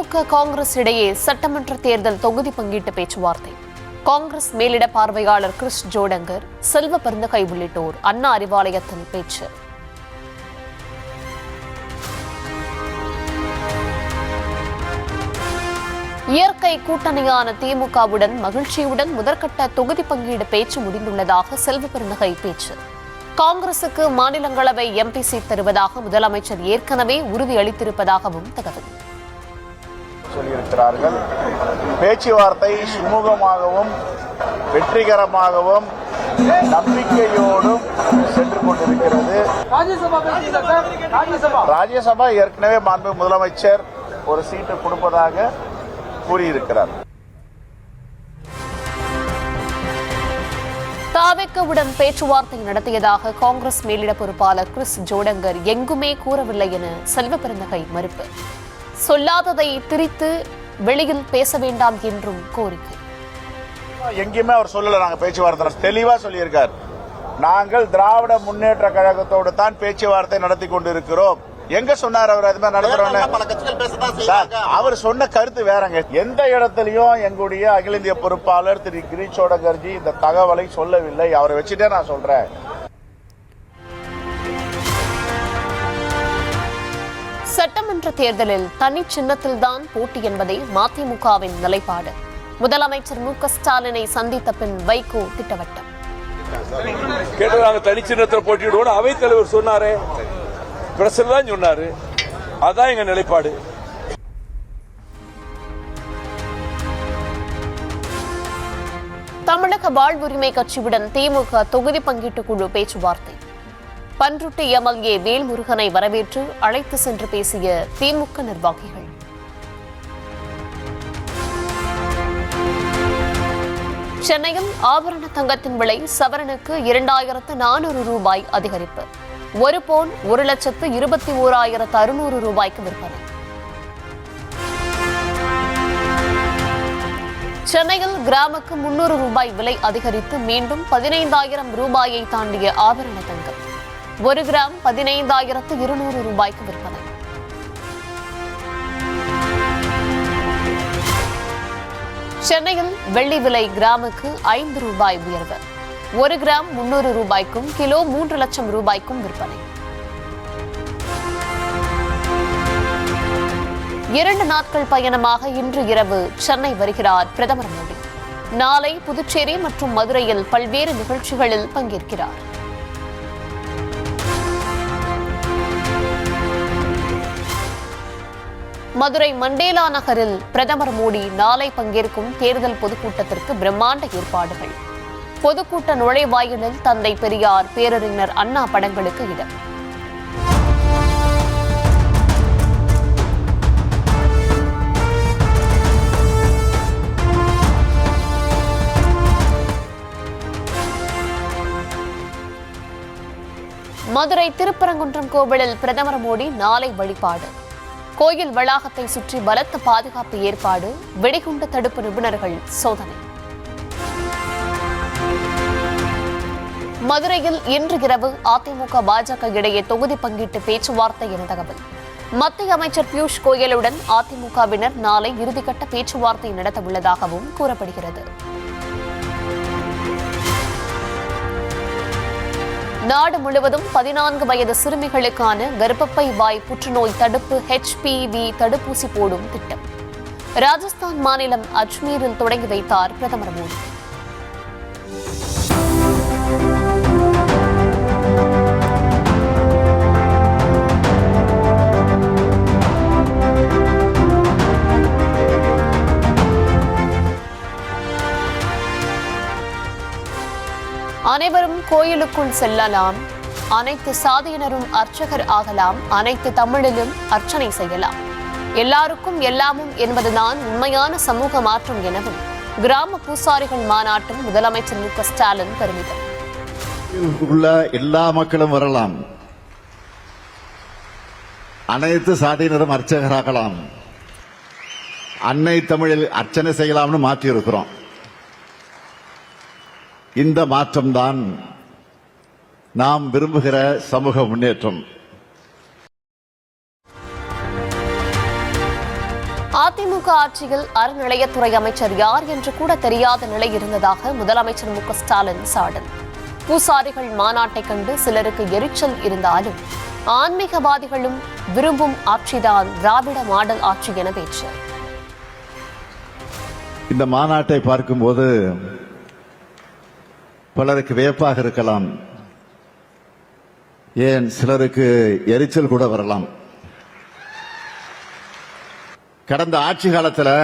திமுக காங்கிரஸ் இடையே சட்டமன்ற தேர்தல் தொகுதி பங்கீட்டு பேச்சுவார்த்தை. காங்கிரஸ் மேலிட பார்வையாளர் கிறிஸ் ஜோடங்கர், செல்வ பெருந்தகை உள்ளிட்டோர் அண்ணா அறிவாலயத்தில் பேச்சு. இயற்கை கூட்டணியான திமுகவுடன் மகிழ்ச்சியுடன் முதற்கட்ட தொகுதி பங்கீடு பேச்சு முடிந்துள்ளதாக செல்வ பெருந்தகை பேச்சு. காங்கிரசுக்கு மாநிலங்களவை எம்பி சீட் தருவதாக முதலமைச்சர் ஏற்கனவே உறுதியளித்திருப்பதாகவும் தகவல். சொல்லியிருக்கிறார்கள். பேச்சுவார்த்தை சுமூகமாகவும் வெற்றிகரமாகவும் நம்பிக்கையோடும் சென்று கொண்டிருக்கிறது. ராஜ்யசபா ஏற்கனவே மாண்பு முதலமைச்சர் ஒரு சீட்டு கொடுப்பதாக கூறியிருக்கிறார். தாவேக்காவுடன் பேச்சுவார்த்தை நடத்தியதாக காங்கிரஸ் மேலிட பொறுப்பாளர் கிறிஸ் ஜோடங்கர் எங்குமே கூறவில்லை என செல்வ பெருந்தகை மறுப்பு. சொல்லாததை திரித்து வெளியில் பேச வேண்டாம் என்றும் கோரிக்கை. எங்கேயுமே அவர் சொல்லல. நாங்க பேச்சுவார்த்தை தெளிவா சொல்லியிருக்கார். நாங்கள் திராவிட முன்னேற்ற கழகத்தோடு தான் பேச்சுவார்த்தை நடத்தி கொண்டிருக்கிறோம். எங்க சொன்னார் அவர்? அது மாதிரி நடத்துறோம். அவர் சொன்ன கருத்து வேறங்க. எந்த இடத்துலயும் எங்களுடைய அகில இந்திய பொறுப்பாளர் திரு கிரீஷ் ஜோடங்கர்ஜி இந்த தகவலை சொல்லவில்லை. அவரை வச்சுட்டே நான் சொல்றேன். சட்டமன்ற தேர்தலில் தனி சின்னத்தில்தான் போட்டி என்பதே மதிமுகவின் நிலைப்பாடு. முதலமைச்சர் மு.க.ஸ்டாலினை சந்தித்த பின் வைகோ திட்டவட்டம். கேட்டாங்க தனி சின்னத்தில் போட்டியிடுவோம். அவைத்தலைவர் சொன்னாரே, பிரசிடன்ட் தான் சொன்னாரு. அதான் எங்க நிலைப்பாடு. தமிழக வாழ்வுரிமை கட்சியுடன் திமுக தொகுதி பங்கீட்டு குழு பேச்சுவார்த்தை. பன்ருட்டி எம்எல்ஏ வேல்முருகனை வரவேற்று அழைத்து சென்று பேசிய திமுக நிர்வாகிகள். சென்னையில் ஆபரண தங்கத்தின் விலை சவரனுக்கு 2400 ரூபாய் அதிகரிப்பு. ஒரு பவுன் 1,21,600 ரூபாய்க்கு விற்பனை. சென்னையில் கிராமுக்கு 300 ரூபாய் விலை அதிகரித்து மீண்டும் 15,000 ரூபாயை தாண்டிய ஆபரண தங்கம். 1 கிராம் 15,200 ரூபாய்க்கு விற்பனை. சென்னையில் வெள்ளி விலை கிராமுக்கு 5 ரூபாய் உயர்வு. 1 கிராம் 300 ரூபாய்க்கும் கிலோ 3 லட்சம் ரூபாய்க்கும் விற்பனை. 2 நாட்கள் பயணமாக இன்று இரவு சென்னை வருகிறார் பிரதமர் மோடி. நாளை புதுச்சேரி மற்றும் மதுரையில் பல்வேறு நிகழ்ச்சிகளில் பங்கேற்கிறார். மதுரை மண்டேலா நகரில் பிரதமர் மோடி நாளை பங்கேற்கும் தேர்தல் பொதுக்கூட்டத்திற்கு பிரம்மாண்ட ஏற்பாடுகள். பொதுக்கூட்ட நுழைவாயிலில் தந்தை பெரியார், பேரறிஞர் அண்ணா படங்களுக்கு இடம். மதுரை திருப்பரங்குன்றம் கோவிலில் பிரதமர் மோடி நாளை வழிபாடு. கோயில் வளாகத்தை சுற்றி பலத்த பாதுகாப்பு ஏற்பாடு. வெடிகுண்டு தடுப்பு நிபுணர்கள் சோதனை. மதுரையில் இன்று இரவு அதிமுக பாஜக இடையே தொகுதி பங்கீட்டு பேச்சுவார்த்தை என தகவல். மத்திய அமைச்சர் பியூஷ் கோயலுடன் அதிமுகவினர் நாளை இறுதிக்கட்ட பேச்சுவார்த்தை நடத்த உள்ளதாகவும் கூறப்படுகிறது. நாடு முழுவதும் 14 வயது சிறுமிகளுக்கான கர்ப்பப்பை வாய் புற்றுநோய் தடுப்பு HPV தடுப்பூசி போடும் திட்டம். ராஜஸ்தான் மாநிலம் அஜ்மீரில் தொடங்கி வைத்தார் பிரதமர் மோடி. அனைவரும் கோயிலுக்குள் செல்லலாம், அனைத்து சாதியினரும் அர்ச்சகர் ஆகலாம், அனைத்து தமிழிலும் அர்ச்சனை செய்யலாம், எல்லாருக்கும் எல்லாமும் என்பதுதான் உண்மையான சமூக மாற்றம் எனவும் கிராம பூசாரிகள் மாநாட்டில் முதலமைச்சர் மு.க.ஸ்டாலின் பெருமிதம். எல்லா மக்களும் வரலாம், அனைத்து சாதியினரும் அர்ச்சகராகலாம், அன்னை தமிழில் அர்ச்சனை செய்யலாம்னு மாற்றி இருக்கிறோம். இந்த மாற்றம்தான் நாம் விரும்புகிற சமூக முன்னேற்றம். அதிமுக ஆட்சியில் அறநிலையத்துறை அமைச்சர் யார் என்று கூட தெரியாத நிலை இருந்ததாக முதலமைச்சர் மு க ஸ்டாலின் சாடல். பூசாரிகள் மாநாட்டை கண்டு சிலருக்கு எரிச்சல் இருந்தாலும் ஆன்மீகவாதிகளும் விரும்பும் ஆட்சிதான் திராவிட மாடல் ஆட்சி என பேச்சு. இந்த மாநாட்டை பார்க்கும்போது பலருக்கு வியப்பாக இருக்கலாம், ஏன் சிலருக்கு எரிச்சல் கூட வரலாம். கடந்த ஆட்சி காலத்தில்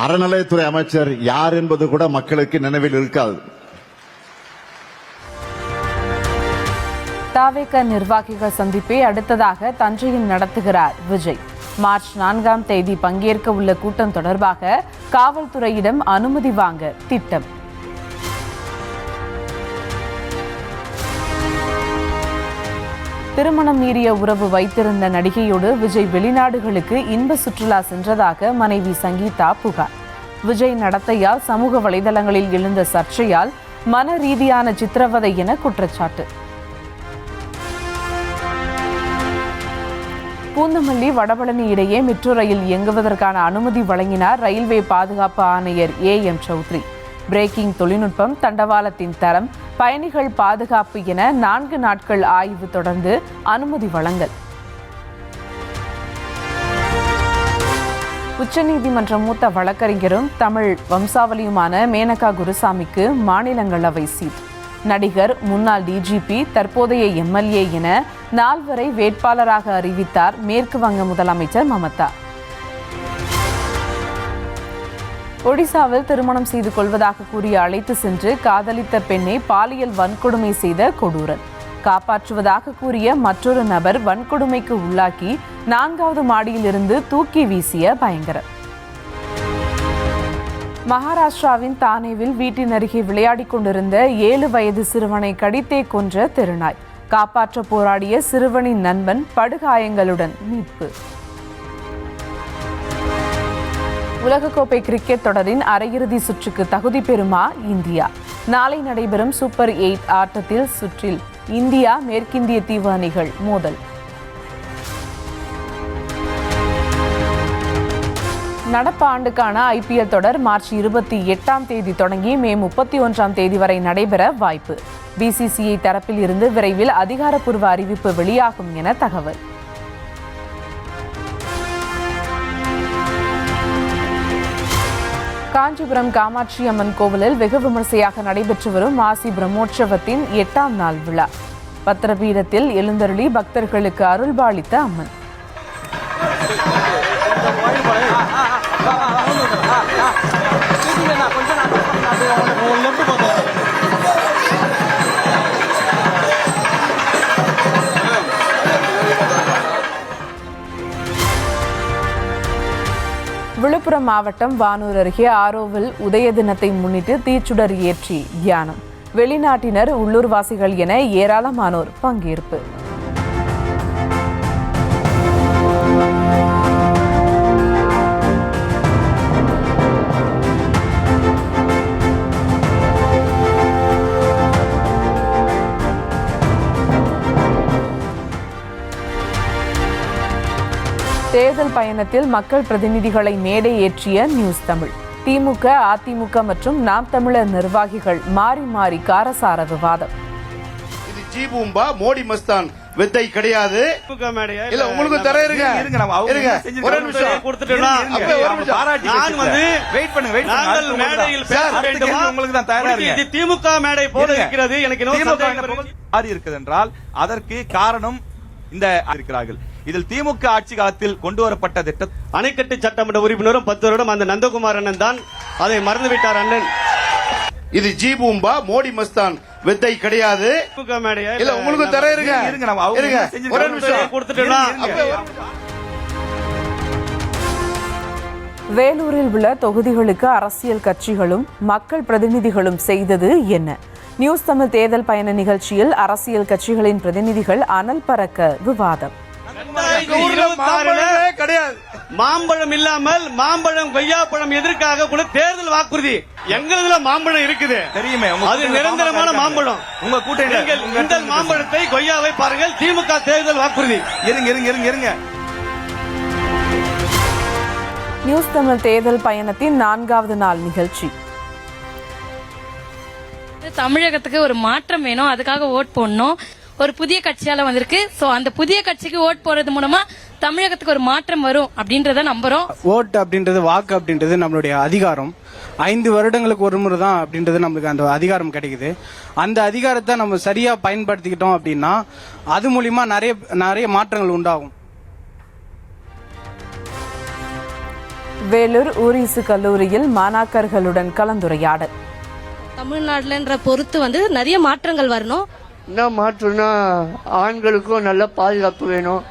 அறநிலையத்துறை அமைச்சர் யார் என்பது கூட மக்களுக்கு நினைவில் இருக்காது. தாவேக நிர்வாகிகள் சந்திப்பை அடுத்ததாக தஞ்சையில் நடத்துகிறார் விஜய். மார்ச் 4ஆம் தேதி பங்கேற்க உள்ள கூட்டம் தொடர்பாக காவல்துறையிடம் அனுமதி வாங்க திட்டம். திருமணம் மீறிய உறவு வைத்திருந்த நடிகையோடு விஜய் வெளிநாடுகளுக்கு இன்ப சுற்றுலா சென்றதாக மனைவி சங்கீதா புகார். விஜய் நடத்தையால் சமூக வலைதளங்களில் எழுந்த சர்ச்சையால் மன ரீதியான சித்திரவதை என குற்றச்சாட்டு. பூந்தமல்லி வடபழனி இடையே மெட்ரோ ரயில் இயங்குவதற்கான அனுமதி வழங்கினார் ரயில்வே பாதுகாப்பு ஆணையர் AM சௌத்ரி. பிரேக்கிங் தொழில்நுட்பம், தண்டவாளத்தின் தரம், பயணிகள் பாதுகாப்பு என 4 நாட்கள் ஆய்வு தொடர்ந்து அனுமதி வழங்கல். உச்சநீதிமன்ற மூத்த வழக்கறிஞரும் தமிழ் வம்சாவளியுமான மேனகா குருசாமிக்கு மாநிலங்களவை சீட். நடிகர், முன்னாள் DGP, தற்போதைய MLA என 4 வேட்பாளராக அறிவித்தார் மேற்கு வங்க முதலமைச்சர் மமதா. ஒடிசாவில் திருமணம் செய்து கொள்வதாக கூறி அழைத்து சென்று காதலித்த பெண்ணை பாலியல் வன்கொடுமை செய்த கொடூரன். காப்பாற்றுவதாக கூறிய மற்றொரு நபர் வன்கொடுமைக்கு உள்ளாக்கி 4வது மாடியிலிருந்து தூக்கி வீசிய பயங்கரம். மகாராஷ்டிராவின் தானேவில் வீட்டின் அருகே விளையாடிக் கொண்டிருந்த 7 வயது சிறுவனை கடித்தே கொன்ற தெருநாய். காப்பாற்ற போராடிய சிறுவனின் நண்பன் படுகாயங்களுடன் மீட்பு. உலகக்கோப்பை கிரிக்கெட் தொடரின் அரையிறுதி சுற்றுக்கு தகுதி பெறுமா இந்தியா? நாளை நடைபெறும் சூப்பர் 8 ஆட்டத்தில் சுற்றில் இந்தியா மேற்கிந்திய தீவு அணிகள் மோதல். நடப்பு ஆண்டுக்கான IPL தொடர் மார்ச் 28ஆம் தேதி தொடங்கி மே 31ஆம் தேதி வரை நடைபெற வாய்ப்பு. BCCI தரப்பில் இருந்து விரைவில் அதிகாரப்பூர்வ அறிவிப்பு வெளியாகும் என தகவல். காஞ்சிபுரம் காமாட்சி அம்மன் கோவிலில் வெகு விமர்சையாக நடைபெற்று வரும் மாசி பிரம்மோற்சவத்தின் 8ஆம் நாள் விழா. பத்திரபீடத்தில் எழுந்தருளி பக்தர்களுக்கு அருள்பாலித்த அம்மன். விழுப்புரம் மாவட்டம் வானூர் அருகே ஆரோவில் உதய தினத்தை முன்னிட்டு தீச்சுடர் ஏற்றி தியானம். வெளிநாட்டினர், உள்ளூர்வாசிகள் என ஏராளமானோர் பங்கேற்பு. தேர்தல் பயணத்தில் மக்கள் பிரதிநிதிகளை மேடை ஏற்றிய நியூஸ் தமிழ். திமுக, அதிமுக மற்றும் நாம் தமிழர் நிர்வாகிகள் மாறி மாறி காரசார விவாதம். இது ஜீபூம்பா மோடி மஸ்தான் வித்தை கிடையாது. இல்ல உங்களுக்கு தர இருங்க ஒரு நிமிஷம் கொடுத்துட்டேன்னா நான் வந்து வெயிட் பண்ணுங்க நாங்கள் மேடையில் பேச வேண்டுமா? உங்களுக்கு தான் தயாரா இருக்கு. இது திமுக மேடை போல இருக்கிறது. எனக்கு மாறி இருக்குது என்றால் அதற்கு காரணம் இந்த இருக்கிறார்கள். இதில் திமுக ஆட்சி காலத்தில் கொண்டு வரப்பட்ட திட்டம் அணைக்கட்டு சட்டமன்ற உறுப்பினரும் 10 வருடம் அந்த நந்தகுமார் அண்ணன் தான் அதை மறந்துவிட்டார் அண்ணன். இது ஜீபூம்பா மோடி மஸ்தான் வித்தை கிடையாது. இல்ல உங்களுக்கு தர இருங்க ஒரு நிமிஷம் கொடுத்துட்டேன்னா. வேலூரில் உள்ள தொகுதிகளுக்கு அரசியல் கட்சிகளும் மக்கள் பிரதிநிதிகளும் செய்தது என்ன? நியூஸ் தமிழ் தேர்தல் பயண நிகழ்ச்சியில் அரசியல் கட்சிகளின் பிரதிநிதிகள் அனல் பறக்க விவாதம். மாம்பழம் இல்லாமல் மாம்பழம், கொய்யாப்பழம் எதற்காக கூட தேர்தல் வாக்குறுதி. எங்களுதுல மாம்பழம் இருக்குது தெரியுமே, அது நிரந்தரமான மாம்பழம். உங்க கூட்டணி இந்த மாம்பழத்தை, கொய்யாவை பாருங்கள். திமுக தேர்தல் வாக்குறுதி. இருங்க நியூஸ் தமிழ் தேர்தல் பயணத்தின் 4வது நாள் நிகழ்ச்சி. தமிழகத்துக்கு ஒரு மாற்றம் வேணும், அதுக்காக ஓட் போடணும். ஒரு புதிய கட்சியால வந்திருக்கு. சோ அந்த புதிய கட்சிக்கு ஓட் போறது மூலமா தமிழகத்துக்கு ஒரு மாற்றம் வரும் அப்படின்றத நம்புறோம். ஓட் அப்படின்றது, வாக்கு அப்படின்றது நம்மளுடைய அதிகாரம். 5 வருடங்களுக்கு ஒரு முறை தான் அப்படின்றது நம்மளுக்கு அந்த அதிகாரம் கிடைக்குது. அந்த அதிகாரத்தை நம்ம சரியா பயன்படுத்திக்கிட்டோம் அப்படின்னா அது மூலியமா நிறைய மாற்றங்கள் உண்டாகும். வேலூர் ஊரிசு கல்லூரியில் மாணாக்கர்களுடன் கலந்துரையாடல். தமிழ்நாடுலன்ற பொறுத்து நிறைய மாற்றங்கள் வரணும். என்ன மாற்றம்னா ஆண்களுக்கும் நல்ல பாதுகாப்பு வேணும்,